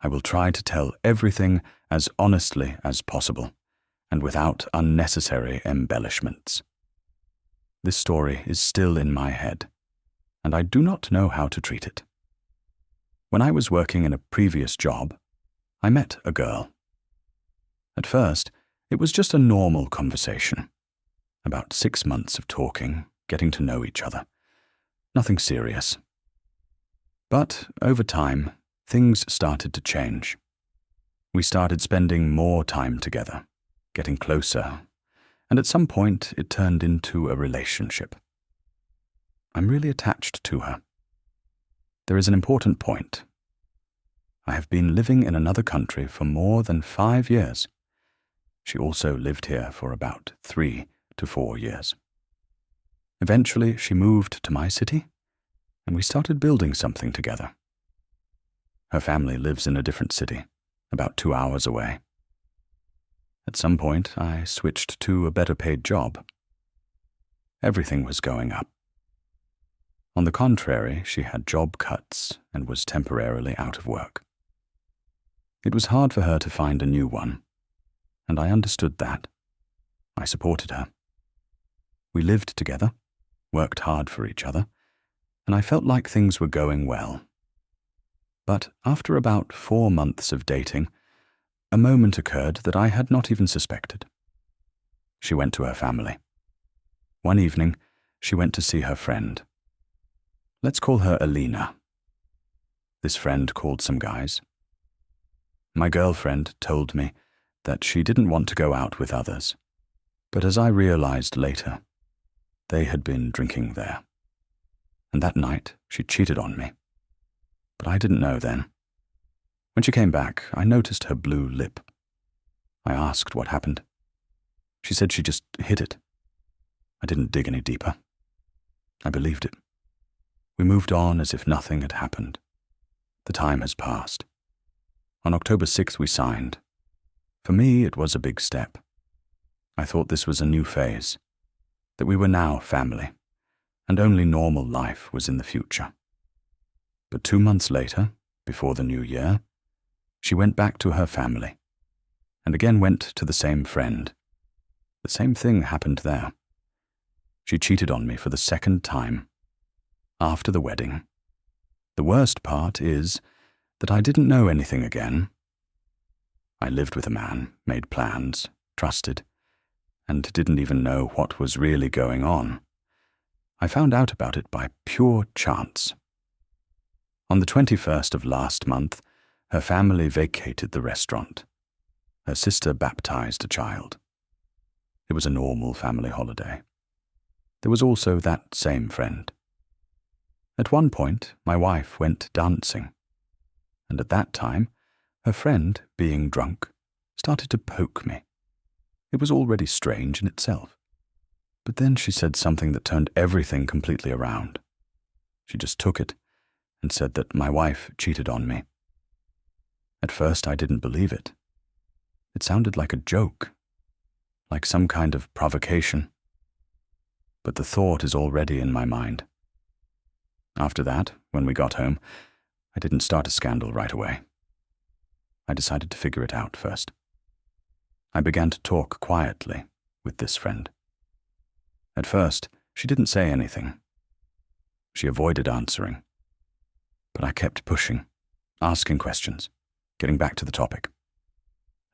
I will try to tell everything as honestly as possible and without unnecessary embellishments. This story is still in my head, and I do not know how to treat it. When I was working in a previous job, I met a girl. At first, it was just a normal conversation. About 6 months of talking, getting to know each other. Nothing serious. But over time, things started to change. We started spending more time together, getting closer, and at some point it turned into a relationship. I'm really attached to her. There is an important point. I have been living in another country for more than 5 years. She also lived here for about 3 to 4 years. Eventually, she moved to my city, and we started building something together. Her family lives in a different city, about 2 hours away. At some point, I switched to a better-paid job. Everything was going up. On the contrary, she had job cuts and was temporarily out of work. It was hard for her to find a new one, and I understood that. I supported her. We lived together, worked hard for each other, and I felt like things were going well. But after about 4 months of dating, a moment occurred that I had not even suspected. She went to her family. One evening, she went to see her friend. Let's call her Alina. This friend called some guys. My girlfriend told me that she didn't want to go out with others, but as I realized later, they had been drinking there. And that night, she cheated on me. But I didn't know then. When she came back, I noticed her blue lip. I asked what happened. She said she just hid it. I didn't dig any deeper. I believed it. We moved on as if nothing had happened. The time has passed. On October 6th, we signed. For me, it was a big step. I thought this was a new phase, that we were now family, and only normal life was in the future. But 2 months later, before the new year, she went back to her family, and again went to the same friend. The same thing happened there. She cheated on me for the second time, after the wedding. The worst part is that I didn't know anything again. I lived with a man, made plans, trusted, and didn't even know what was really going on. I found out about it by pure chance. On the 21st of last month, her family vacated the restaurant. Her sister baptized a child. It was a normal family holiday. There was also that same friend. At one point, my wife went dancing, and at that time, her friend, being drunk, started to poke me. It was already strange in itself. But then she said something that turned everything completely around. She just took it and said that my wife cheated on me. At first, I didn't believe it. It sounded like a joke, like some kind of provocation. But the thought is already in my mind. After that, when we got home, I didn't start a scandal right away. I decided to figure it out first. I began to talk quietly with this friend. At first, she didn't say anything. She avoided answering. But I kept pushing, asking questions, getting back to the topic.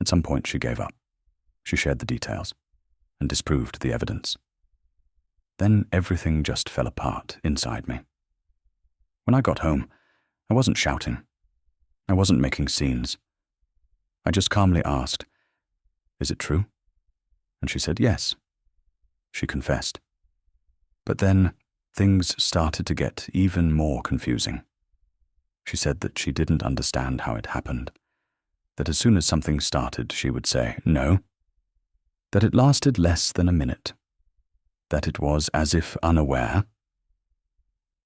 At some point, she gave up. She shared the details and disproved the evidence. Then everything just fell apart inside me. When I got home, I wasn't shouting. I wasn't making scenes. I just calmly asked, "Is it true?" And she said yes. She confessed. But then things started to get even more confusing. She said that she didn't understand how it happened, that as soon as something started, she would say no, that it lasted less than a minute, that it was as if unaware.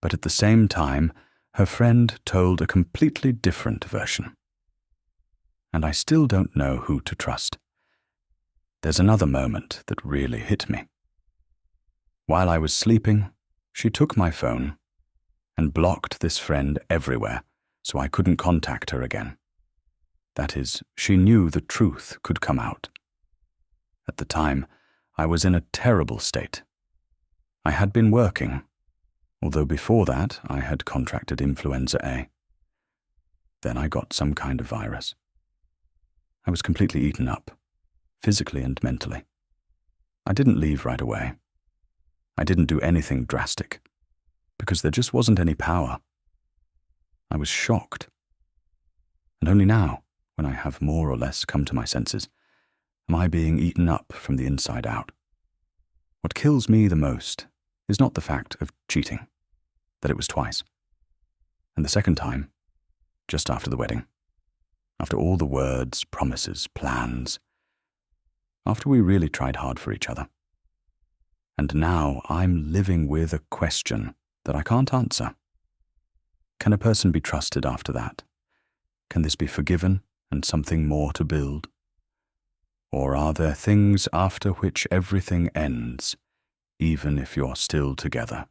But at the same time, her friend told a completely different version. And I still don't know who to trust. There's another moment that really hit me. While I was sleeping, she took my phone and blocked this friend everywhere so I couldn't contact her again. That is, she knew the truth could come out. At the time, I was in a terrible state. I had been working, although before that I had contracted influenza A. Then I got some kind of virus. I was completely eaten up, physically and mentally. I didn't leave right away. I didn't do anything drastic, because there just wasn't any power. I was shocked. And only now, when I have more or less come to my senses, am I being eaten up from the inside out. What kills me the most is not the fact of cheating, that it was twice. And the second time, just after the wedding. After all the words, promises, plans. After we really tried hard for each other. And now I'm living with a question that I can't answer. Can a person be trusted after that? Can this be forgiven and something more to build? Or are there things after which everything ends, even if you're still together?